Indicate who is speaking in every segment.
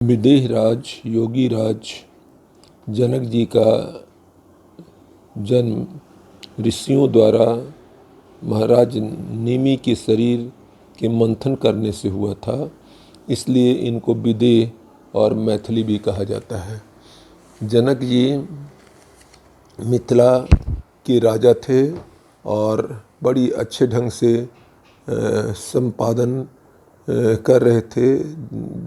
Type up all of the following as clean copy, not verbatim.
Speaker 1: विदेहराज योगीराज जनक जी का जन्म ऋषियों द्वारा महाराज नेमि के शरीर के मंथन करने से हुआ था, इसलिए इनको विदेह और मैथिली भी कहा जाता है। जनक जी मिथिला के राजा थे और बड़ी अच्छे ढंग से संपादन कर रहे थे।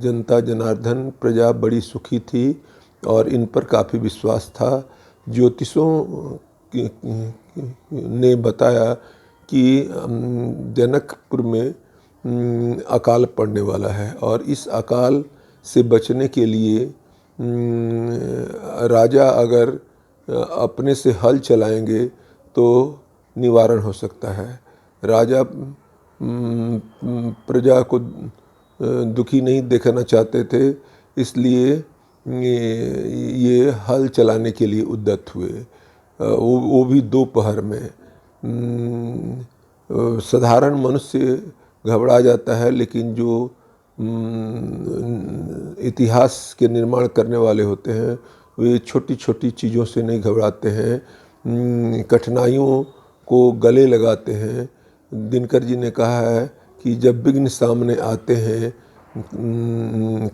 Speaker 1: जनता जनार्दन प्रजा बड़ी सुखी थी और इन पर काफ़ी विश्वास था। ज्योतिषों ने बताया कि जनकपुर में अकाल पड़ने वाला है और इस अकाल से बचने के लिए राजा अगर अपने से हल चलाएंगे तो निवारण हो सकता है। राजा प्रजा को दुखी नहीं देखना चाहते थे, इसलिए ये हल चलाने के लिए उद्यत हुए, वो भी दोपहर में। साधारण मनुष्य घबरा जाता है, लेकिन जो इतिहास के निर्माण करने वाले होते हैं वे छोटी छोटी चीज़ों से नहीं घबराते हैं, कठिनाइयों को गले लगाते हैं। दिनकर जी ने कहा है कि जब विघ्न सामने आते हैं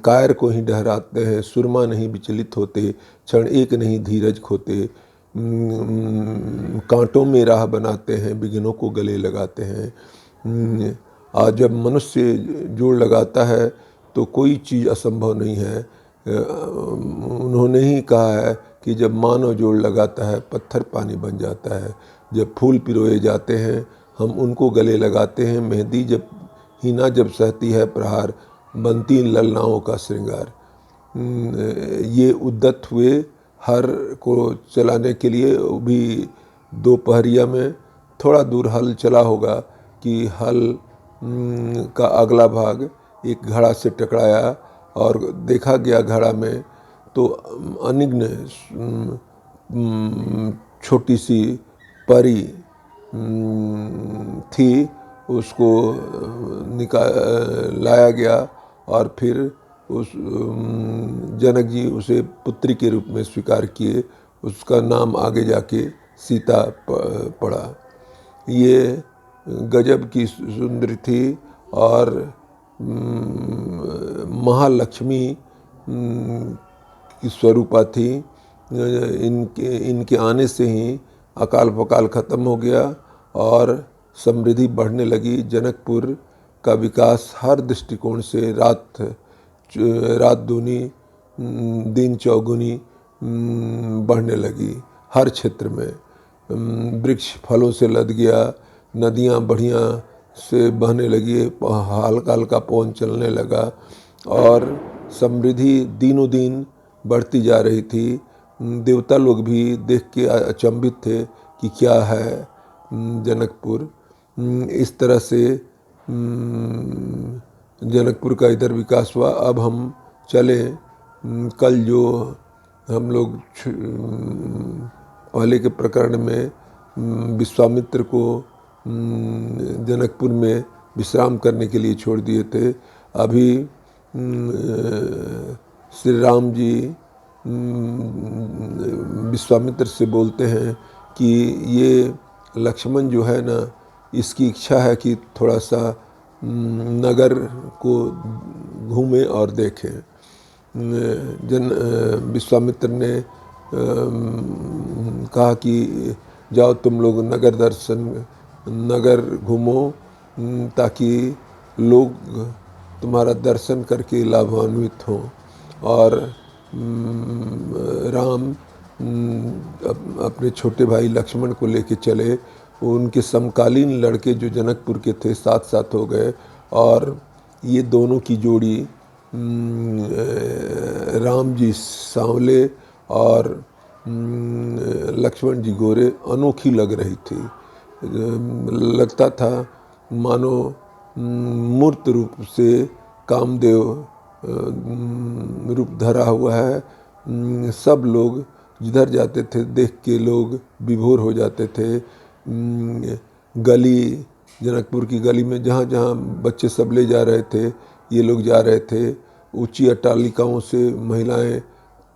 Speaker 1: कायर को ही डहराते हैं, सुरमा नहीं विचलित होते, क्षण एक नहीं धीरज खोते, कांटों में राह बनाते हैं, विघ्नों को गले लगाते हैं। आज जब मनुष्य जोड़ लगाता है तो कोई चीज़ असंभव नहीं है। उन्होंने ही कहा है कि जब मानव जोड़ लगाता है पत्थर पानी बन जाता है। जब फूल पिरोए जाते हैं हम उनको गले लगाते हैं। मेहंदी जब सहती है प्रहार, बनती ललनाओं का श्रृंगार। ये उद्यत हुए हर को चलाने के लिए। भी दोपहरिया में थोड़ा दूर हल चला होगा कि हल का अगला भाग एक घड़ा से टकराया और देखा गया घड़ा में तो अनिग्न छोटी सी परी थी, उसको लाया गया और फिर उस जनक जी उसे पुत्री के रूप में स्वीकार किए। उसका नाम आगे जाके सीता पड़ा। ये गजब की सुंदरी थी और महालक्ष्मी की स्वरूपा थी। इनके आने से ही अकाल पकाल खत्म हो गया और समृद्धि बढ़ने लगी। जनकपुर का विकास हर दृष्टिकोण से रात दूनी दिन चौगुनी बढ़ने लगी। हर क्षेत्र में वृक्ष फलों से लद गया, नदियाँ बढ़िया से बहने लगी, हल्का हल्का पवन चलने लगा और समृद्धि दिनों दिन बढ़ती जा रही थी। देवता लोग भी देख के अचंभित थे कि क्या है जनकपुर। इस तरह से जनकपुर का इधर विकास हुआ। अब हम चले कल जो हम लोग पहले के प्रकरण में विश्वामित्र को जनकपुर में विश्राम करने के लिए छोड़ दिए थे। अभी श्री राम जी विश्वामित्र से बोलते हैं कि ये लक्ष्मण जो है ना, इसकी इच्छा है कि थोड़ा सा नगर को घूमे और देखें। विश्वामित्र ने कहा कि जाओ तुम लोग नगर घूमो ताकि लोग तुम्हारा दर्शन करके लाभान्वित हों। और राम अपने छोटे भाई लक्ष्मण को लेके चले। उनके समकालीन लड़के जो जनकपुर के थे साथ साथ हो गए और ये दोनों की जोड़ी राम जी सांवले और लक्ष्मण जी गोरे अनोखी लग रही थी। लगता था मानो मूर्त रूप से कामदेव रूप धरा हुआ है। सब लोग जिधर जाते थे देख के लोग विभोर हो जाते थे। गली जनकपुर की गली में जहाँ जहाँ बच्चे सब ले जा रहे थे ये लोग जा रहे थे ऊंची अट्टालिकाओं से महिलाएं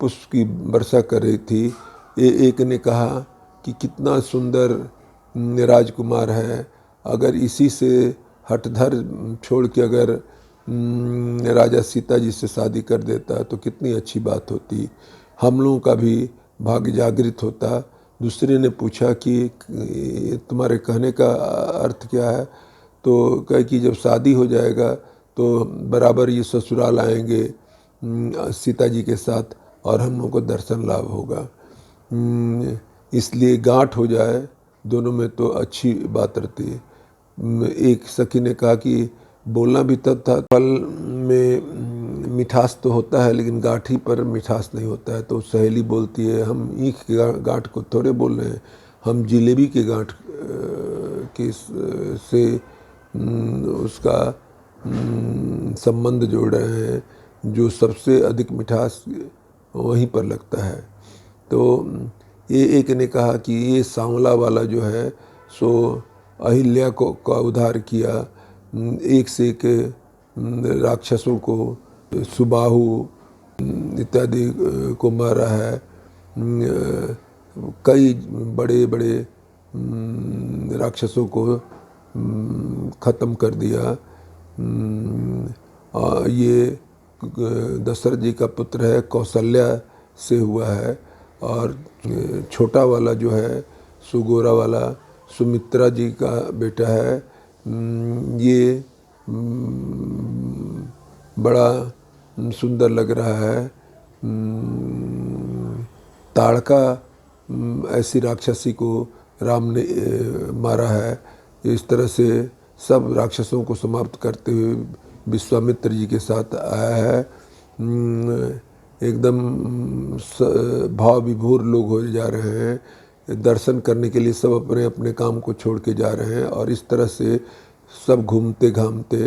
Speaker 1: पुष्प की वर्षा कर रही थी। एक ने कहा कि कितना सुंदर राजकुमार है, अगर इसी से हठधर छोड़ के अगर राजा सीता जी से शादी कर देता तो कितनी अच्छी बात होती, हम लोगों का भी भाग्य जागृत होता। दूसरे ने पूछा कि तुम्हारे कहने का अर्थ क्या है? तो कहे कि जब शादी हो जाएगा तो बराबर ये ससुराल आएंगे सीता जी के साथ और हम लोगों को दर्शन लाभ होगा। इसलिए गांठ हो जाए दोनों में तो अच्छी बात रहती है। एक सखी ने कहा कि बोलना भी तब था, फल में मिठास तो होता है लेकिन गांठी पर मिठास नहीं होता है। तो सहेली बोलती है हम ईख के गांठ को थोड़े बोल रहे हैं, हम जिलेबी के गांठ के से उसका संबंध जोड़ रहे हैं, जो सबसे अधिक मिठास वहीं पर लगता है। तो ये एक ने कहा कि ये सांवला वाला जो है सो अहिल्या का उद्धार किया, एक से एक राक्षसों को, सुबाहु इत्यादि को मारा है, कई बड़े बड़े राक्षसों को ख़त्म कर दिया। ये दशरथ जी का पुत्र है, कौशल्या से हुआ है। और छोटा वाला जो है सुगोरा वाला सुमित्रा जी का बेटा है। ये बड़ा सुंदर लग रहा है। ताड़का ऐसी राक्षसी को राम ने मारा है। इस तरह से सब राक्षसों को समाप्त करते हुए विश्वामित्र जी के साथ आया है। एकदम भाव विभोर लोग हो जा रहे हैं, दर्शन करने के लिए सब अपने अपने काम को छोड़ के जा रहे हैं। और इस तरह से सब घूमते घामते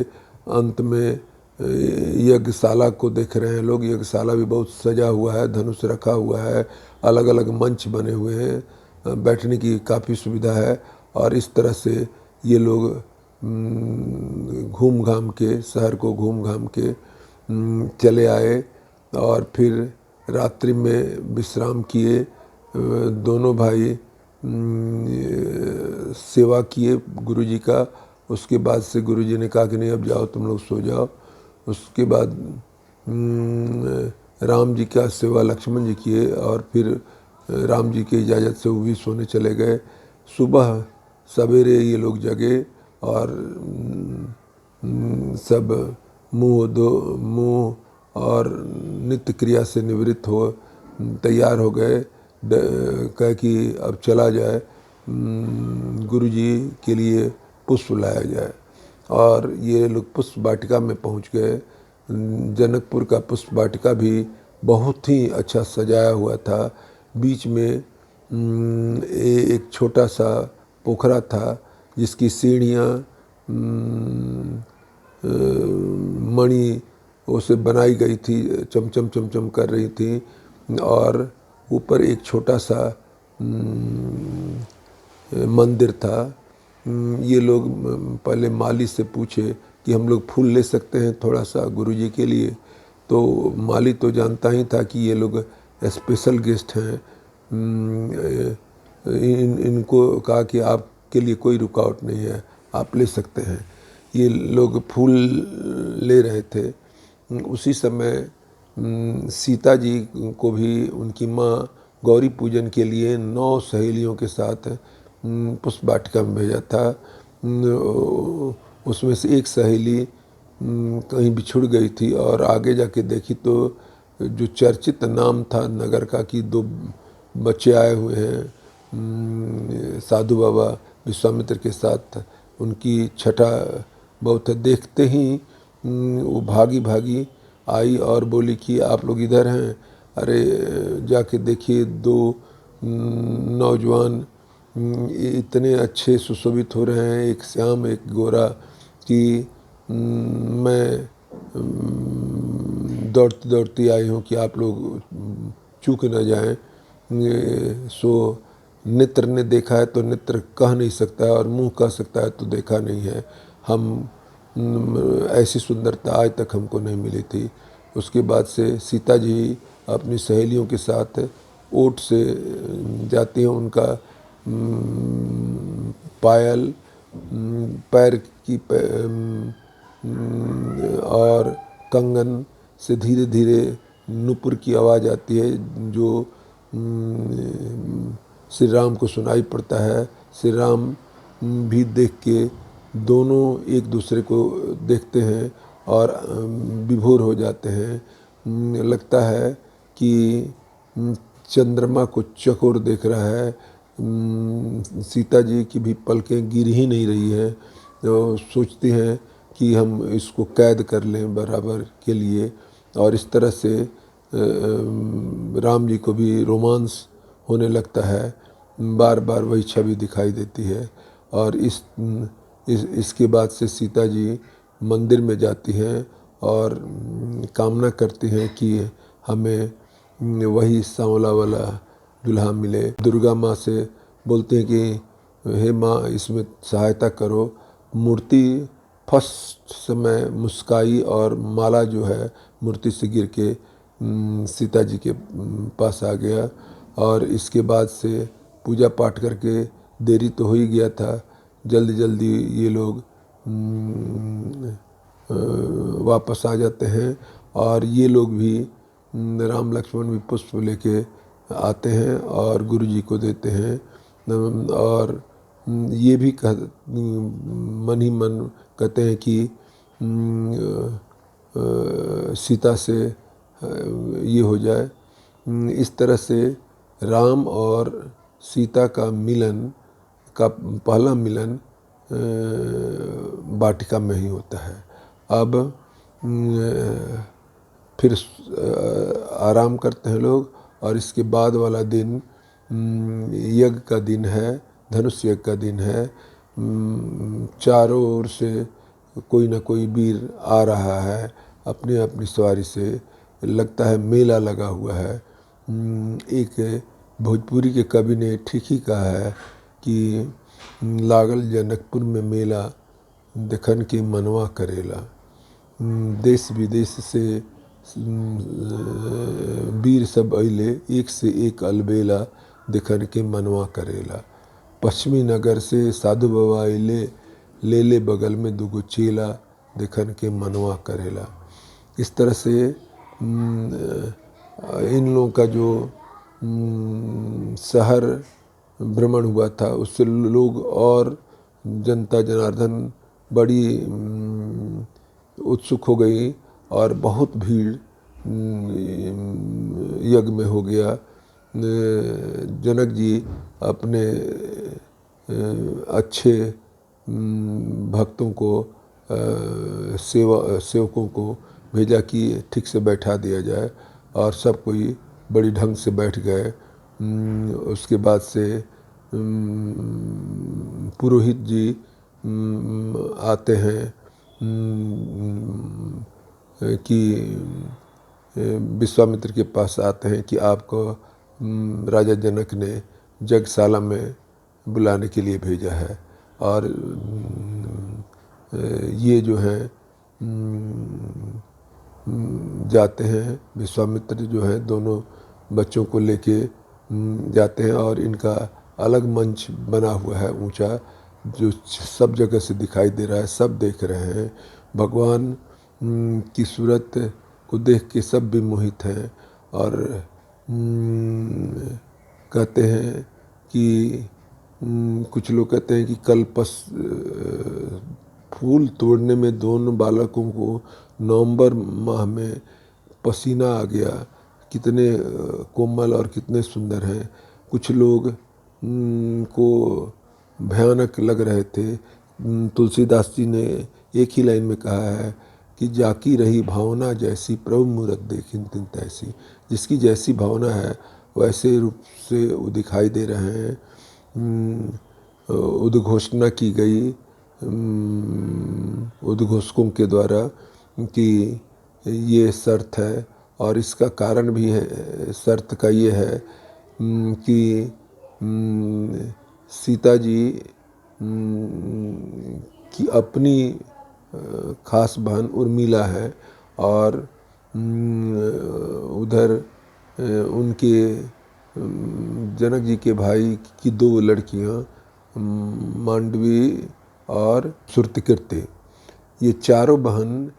Speaker 1: अंत में यज्ञशाला को देख रहे हैं लोग। यज्ञशाला भी बहुत सजा हुआ है, धनुष रखा हुआ है, अलग अलग मंच बने हुए हैं, बैठने की काफ़ी सुविधा है। और इस तरह से ये लोग घूम घाम के, शहर को घूम घाम के चले आए और फिर रात्रि में विश्राम किए। दोनों भाई सेवा किए गुरुजी का। उसके बाद से गुरुजी ने कहा कि नहीं अब जाओ तुम लोग सो जाओ। उसके बाद राम जी का सेवा लक्ष्मण जी किए और फिर राम जी की इजाज़त से वो भी सोने चले गए। सुबह सवेरे ये लोग जगे और सब मुँह और नित्य क्रिया से निवृत्त हो तैयार हो गए। कह कि अब चला जाए, गुरुजी के लिए पुष्प लाया जाए। और ये लोग पुष्प वाटिका में पहुंच गए। जनकपुर का पुष्प वाटिका भी बहुत ही अच्छा सजाया हुआ था। बीच में एक छोटा सा पोखरा था जिसकी सीढ़ियाँ मणि उसे बनाई गई थी, चमचम चमचम कर रही थी। और ऊपर एक छोटा सा मंदिर था। ये लोग पहले माली से पूछे कि हम लोग फूल ले सकते हैं थोड़ा सा गुरुजी के लिए। तो माली तो जानता ही था कि ये लोग स्पेशल गेस्ट हैं। इनको कहा कि आपके लिए कोई रुकावट नहीं है, आप ले सकते हैं। ये लोग फूल ले रहे थे। उसी समय सीता जी को भी उनकी माँ गौरी पूजन के लिए 9 सहेलियों के साथ पुष्प वाटिका में भेजा था। उसमें से एक सहेली कहीं बिछुड़ गई थी और आगे जाके देखी तो जो चर्चित नाम था नगर का कि 2 बच्चे आए हुए हैं साधु बाबा विश्वामित्र के साथ, उनकी छठा बहुत देखते ही वो भागी भागी आई और बोली कि आप लोग इधर हैं। अरे जाके देखिए 2 नौजवान इतने अच्छे सुशोभित हो रहे हैं, एक श्याम एक गोरा, कि मैं दौड़ती दौड़ती आई हूँ कि आप लोग चूक न जाएं। सो नेत्र ने देखा है तो नेत्र कह नहीं सकता है और मुंह कह सकता है तो देखा नहीं है। हम ऐसी सुंदरता आज तक हमको नहीं मिली थी। उसके बाद से सीता जी अपनी सहेलियों के साथ ऊँट से जाती हैं। उनका पायल, पैर की और कंगन से धीरे धीरे नुपुर की आवाज़ आती है, जो श्री राम को सुनाई पड़ता है। श्री राम भी देख के दोनों एक दूसरे को देखते हैं और विभोर हो जाते हैं। लगता है कि चंद्रमा को चकोर देख रहा है। सीता जी की भी पलकें गिर ही नहीं रही हैं, तो सोचती हैं कि हम इसको कैद कर लें बराबर के लिए। और इस तरह से राम जी को भी रोमांस होने लगता है। बार बार वही छवि दिखाई देती है। और इसके बाद से सीता जी मंदिर में जाती हैं और कामना करती हैं कि हमें वही सांवला वाला दुल्हा मिले। दुर्गा माँ से बोलते हैं कि हे माँ, इसमें सहायता करो। मूर्ति फर्स्ट समय मुस्काई और माला जो है मूर्ति से गिर के सीता जी के पास आ गया। और इसके बाद से पूजा पाठ करके देरी तो हो ही गया था। जल्दी जल्दी ये लोग वापस आ जाते हैं और ये लोग भी राम लक्ष्मण भी पुष्प लेके आते हैं और गुरु जी को देते हैं। और ये भी मन ही मन कहते हैं कि सीता से ये हो जाए। इस तरह से राम और सीता का मिलन का पहला मिलन वाटिका में ही होता है। अब फिर आराम करते हैं लोग और इसके बाद वाला दिन यज्ञ का दिन है, धनुष यज्ञ का दिन है। चारों ओर से कोई ना कोई वीर आ रहा है अपनी अपनी सवारी से। लगता है मेला लगा हुआ है। एक भोजपुरी के कवि ने ठीक ही कहा है कि लागल जनकपुर में मेला, देखन के मनवा करेला। देश विदेश से वीर सब अइले, एक से एक अलबेला, देखन के मनवा करेला। पश्चिमी नगर से साधु बाबा अइले, ले ले बगल में दुगो चेला, देखन के मनवा करेला। इस तरह से इन लोगों का जो शहर भ्रमण हुआ था उससे लोग और जनता जनार्दन बड़ी उत्सुक हो गई और बहुत भीड़ यज्ञ में हो गया। जनक जी अपने अच्छे भक्तों को, सेवकों को भेजा कि ठीक से बैठा दिया जाए और सब कोई बड़ी ढंग से बैठ गए। उसके बाद से पुरोहित जी आते हैं कि विश्वामित्र के पास आते हैं कि आपको राजा जनक ने यज्ञशाला में बुलाने के लिए भेजा है। और ये जो हैं जाते हैं, विश्वामित्र जो है दोनों बच्चों को लेके जाते हैं और इनका अलग मंच बना हुआ है ऊंचा, जो सब जगह से दिखाई दे रहा है, सब देख रहे हैं। भगवान की सूरत को देख के सब भी मोहित हैं और कहते हैं कि कुछ लोग कहते हैं कि कल फूल तोड़ने में दोनों बालकों को नवंबर माह में पसीना आ गया, कितने कोमल और कितने सुंदर हैं। कुछ लोग को भयानक लग रहे थे। तुलसीदास जी ने एक ही लाइन में कहा है कि जाकी रही भावना जैसी, प्रभु मूरत देखिन तिन तैसी। जिसकी जैसी भावना है वैसे रूप से वो दिखाई दे रहे हैं। उद्घोषणा की गई उद्घोषकों के द्वारा कि ये शर्त है, और इसका कारण भी है, शर्त का ये है कि सीता जी की अपनी खास बहन उर्मिला है और उधर उनके जनक जी के भाई की दो लड़कियां मांडवी और श्रुतिकीर्ति, ये चारों बहन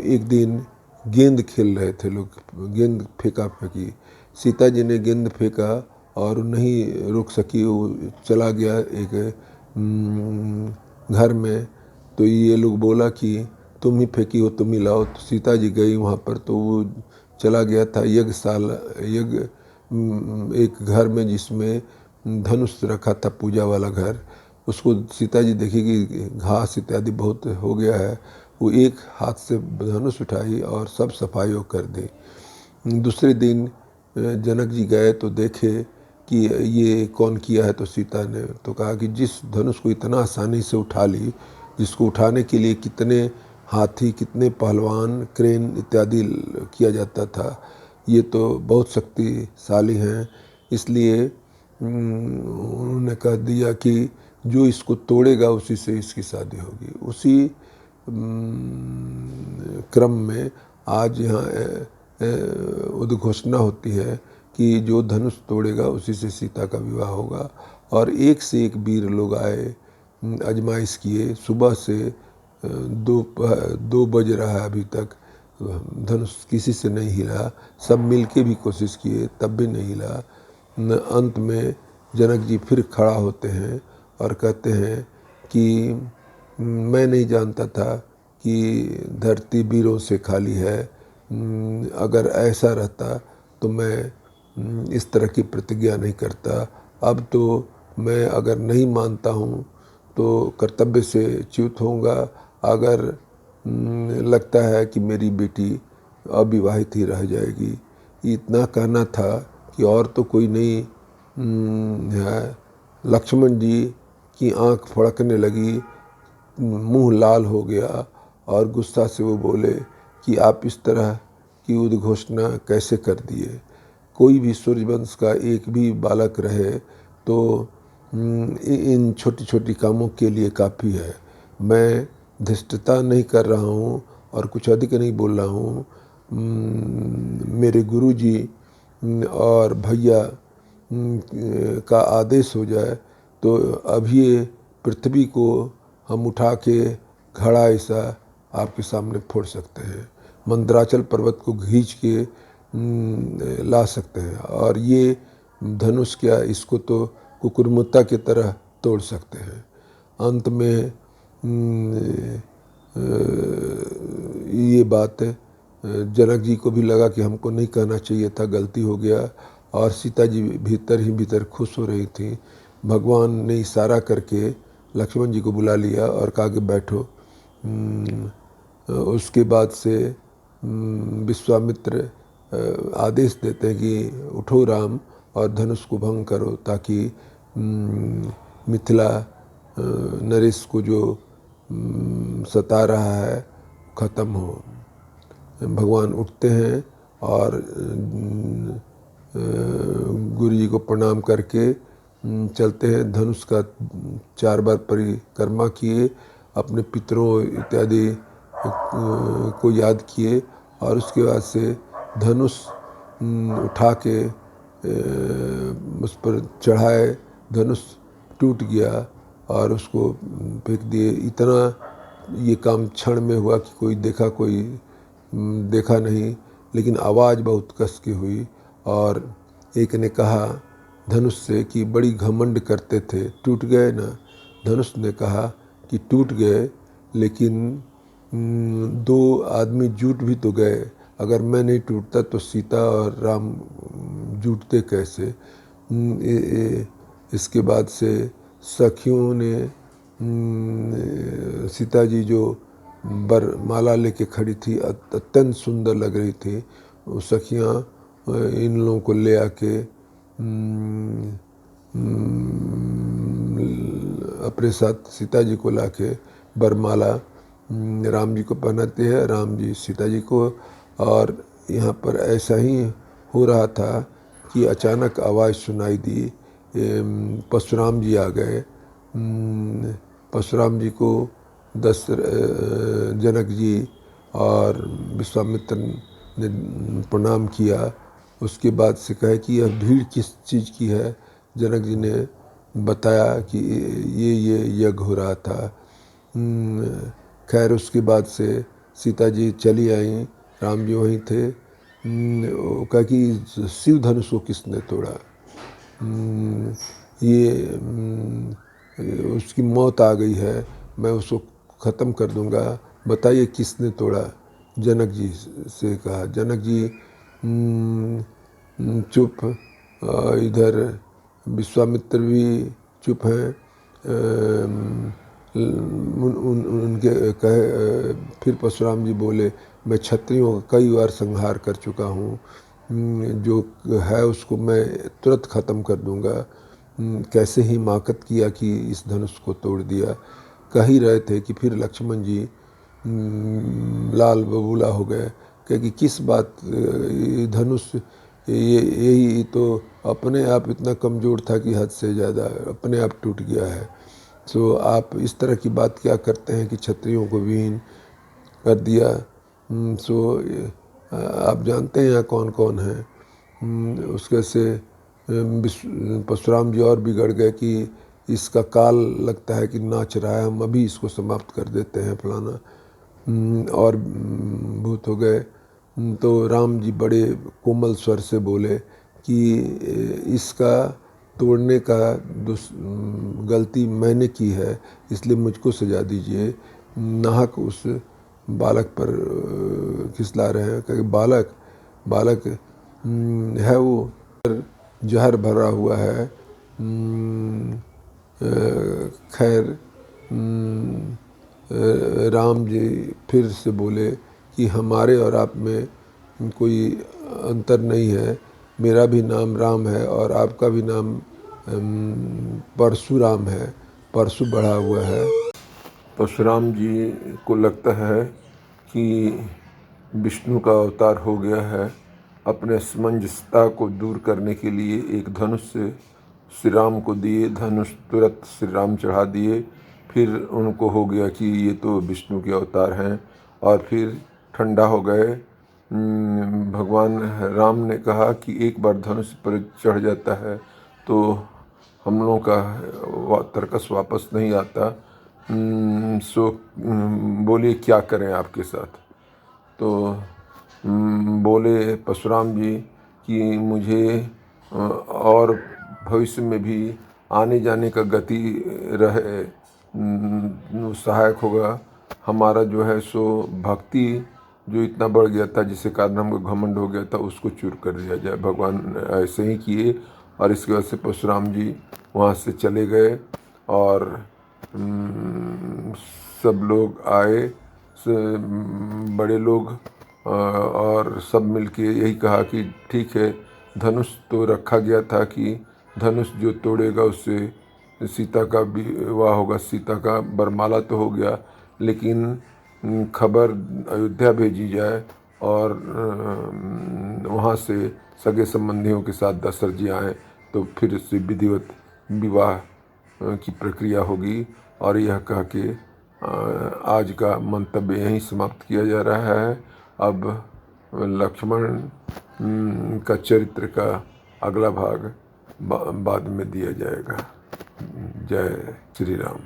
Speaker 1: एक दिन गेंद खेल रहे थे, लोग गेंद फेंका फेंकी। सीता जी ने गेंद फेंका और नहीं रुक सकी, वो चला गया एक घर में। तो ये लोग बोला कि तुम ही फेंकी हो, तुम ही लाओ। तो सीता जी गई वहाँ पर, तो वो चला गया था यज्ञ एक घर में जिसमें धनुष रखा था, पूजा वाला घर। उसको सीता जी देखी कि घास इत्यादि बहुत हो गया है, वो एक हाथ से धनुष उठाई और सब सफाई कर दी। दूसरे दिन जनक जी गए तो देखे कि ये कौन किया है, तो सीता ने तो कहा कि जिस धनुष को इतना आसानी से उठा ली, जिसको उठाने के लिए कितने हाथी, कितने पहलवान, क्रेन इत्यादि किया जाता था, ये तो बहुत शक्तिशाली हैं। इसलिए उन्होंने कह दिया कि जो इसको तोड़ेगा उसी से इसकी शादी होगी। उसी क्रम में आज यहाँ उद्घोषणा होती है कि जो धनुष तोड़ेगा उसी से सीता का विवाह होगा। और एक से एक वीर लोग आए, आजमाइश किए। सुबह से 2 बज रहा है, अभी तक धनुष किसी से नहीं हिला। सब मिलके भी कोशिश किए, तब भी नहीं हिला। अंत में जनक जी फिर खड़ा होते हैं और कहते हैं कि मैं नहीं जानता था कि धरती वीरों से खाली है। अगर ऐसा रहता तो मैं इस तरह की प्रतिज्ञा नहीं करता। अब तो मैं अगर नहीं मानता हूँ तो कर्तव्य से च्युत होऊंगा। अगर लगता है कि मेरी बेटी अविवाहित ही रह जाएगी। इतना कहना था कि और तो कोई नहीं है। लक्ष्मण जी की आंख फड़कने लगी, मुंह लाल हो गया और गुस्सा से वो बोले कि आप इस तरह की उद्घोषणा कैसे कर दिए। कोई भी सूर्यवंश का एक भी बालक रहे तो इन छोटी छोटी कामों के लिए काफ़ी है। मैं धृष्टता नहीं कर रहा हूँ और कुछ अधिक नहीं बोल रहा हूँ। मेरे गुरुजी और भैया का आदेश हो जाए तो अभी पृथ्वी को हम उठा के घड़ा ऐसा आपके सामने फोड़ सकते हैं, मंदराचल पर्वत को खींच के ला सकते हैं। और ये धनुष क्या, इसको तो कुकुरमुत्ता की तरह तोड़ सकते हैं। अंत में ये बात जनक जी को भी लगा कि हमको नहीं कहना चाहिए था, गलती हो गया। और सीता जी भीतर ही भीतर खुश हो रही थी। भगवान ने इशारा करके लक्ष्मण जी को बुला लिया और कहा कि बैठो। उसके बाद से विश्वामित्र आदेश देते हैं कि उठो राम और धनुष को भंग करो, ताकि मिथिला नरेश को जो सता रहा है ख़त्म हो। भगवान उठते हैं और गुरु जी को प्रणाम करके चलते हैं। धनुष का 4 बार परिक्रमा किए, अपने पितरों इत्यादि को याद किए और उसके बाद से धनुष उठा के उस पर चढ़ाए। धनुष टूट गया और उसको फेंक दिए। इतना ये काम क्षण में हुआ कि कोई देखा नहीं, लेकिन आवाज़ बहुत कस की हुई। और एक ने कहा धनुष से कि बड़ी घमंड करते थे, टूट गए ना। धनुष ने कहा कि टूट गए, लेकिन 2 आदमी जुट भी तो गए। अगर मैं नहीं टूटता तो सीता और राम जुटते कैसे। इसके बाद से सखियों ने सीता जी जो बरमाला लेके खड़ी थी, अत्यंत सुंदर लग रही थी। वो सखियाँ इन लोगों को ले आके अपने साथ सीता जी को लाके बरमाला राम जी को पहनाते हैं, राम जी सीता जी को। और यहाँ पर ऐसा ही हो रहा था कि अचानक आवाज़ सुनाई दी, परशुराम जी आ गए। परशुराम जी को जनक जी और विश्वामित्र ने प्रणाम किया। उसके बाद से कहे कि यह भीड़ किस चीज़ की है। जनक जी ने बताया कि ये यज्ञ हो रहा था। खैर उसके बाद से सीता जी चली आई, राम जी वहीं थे। वो कहा कि शिव धनुष को किसने तोड़ा। ये उसकी मौत आ गई है, मैं उसको ख़त्म कर दूंगा, बताइए किसने तोड़ा। जनक जी से कहा। जनक जी चुप। इधर विश्वामित्र भी चुप हैं। उनके कहे फिर परशुराम जी बोले, मैं क्षत्रियों का कई बार संहार कर चुका हूँ, जो है उसको मैं तुरंत ख़त्म कर दूंगा। कैसे ही हिमाकत किया कि इस धनुष को तोड़ दिया। कह ही रहे थे कि फिर लक्ष्मण जी लाल बबूला हो गए, क्योंकि किस बात ये धनुष ये यही तो अपने आप इतना कमज़ोर था कि हद से ज़्यादा अपने आप टूट गया है। सो आप इस तरह की बात क्या करते हैं कि क्षत्रियों को विहीन कर दिया। सो आप जानते हैं यहाँ कौन कौन है। उसके से परशुराम जी और बिगड़ गए कि इसका काल लगता है कि नाच रहा है, हम अभी इसको समाप्त कर देते हैं फलाना। और भूत हो गए। तो राम जी बड़े कोमल स्वर से बोले कि इसका तोड़ने का गलती मैंने की है, इसलिए मुझको सजा दीजिए। नाहक उस बालक पर खिसला रहे हैं, क्योंकि बालक है वो जहर भरा हुआ है। खैर राम जी फिर से बोले कि हमारे और आप में कोई अंतर नहीं है, मेरा भी नाम राम है और आपका भी नाम परशुराम है, परशु बढ़ा हुआ है। परशुराम जी को लगता है कि विष्णु का अवतार हो गया है। अपने असमंजसता को दूर करने के लिए एक धनुष से श्री राम को दिए, धनुष तुरंत श्री राम चढ़ा दिए। फिर उनको हो गया कि ये तो विष्णु के अवतार हैं, और फिर ठंडा हो गए। भगवान राम ने कहा कि एक बार धनुष पर चढ़ जाता है तो हम लोगों का तर्कस वापस नहीं आता। सो बोलिए क्या करें आपके साथ। तो बोले परशुराम जी कि मुझे और भविष्य में भी आने जाने का गति रहे, सहायक होगा। हमारा जो है सो भक्ति जो इतना बढ़ गया था, जिसके कारण हमको घमंड हो गया था, उसको चूर कर दिया जाए। भगवान ऐसे ही किए और इसकी वजह से परशुराम जी वहाँ से चले गए। और सब लोग आए, बड़े लोग, और सब मिलके यही कहा कि ठीक है, धनुष तो रखा गया था कि धनुष जो तोड़ेगा उससे सीता का विवाह होगा, सीता का बरमाला तो हो गया, लेकिन खबर अयोध्या भेजी जाए और वहाँ से सगे संबंधियों के साथ दशरथ जी आएँ तो फिर से विधिवत विवाह की प्रक्रिया होगी। और यह कह के आज का मंतव्य यहीं समाप्त किया जा रहा है। अब लक्ष्मण का चरित्र का अगला भाग बाद में दिया जाएगा। जय श्री राम।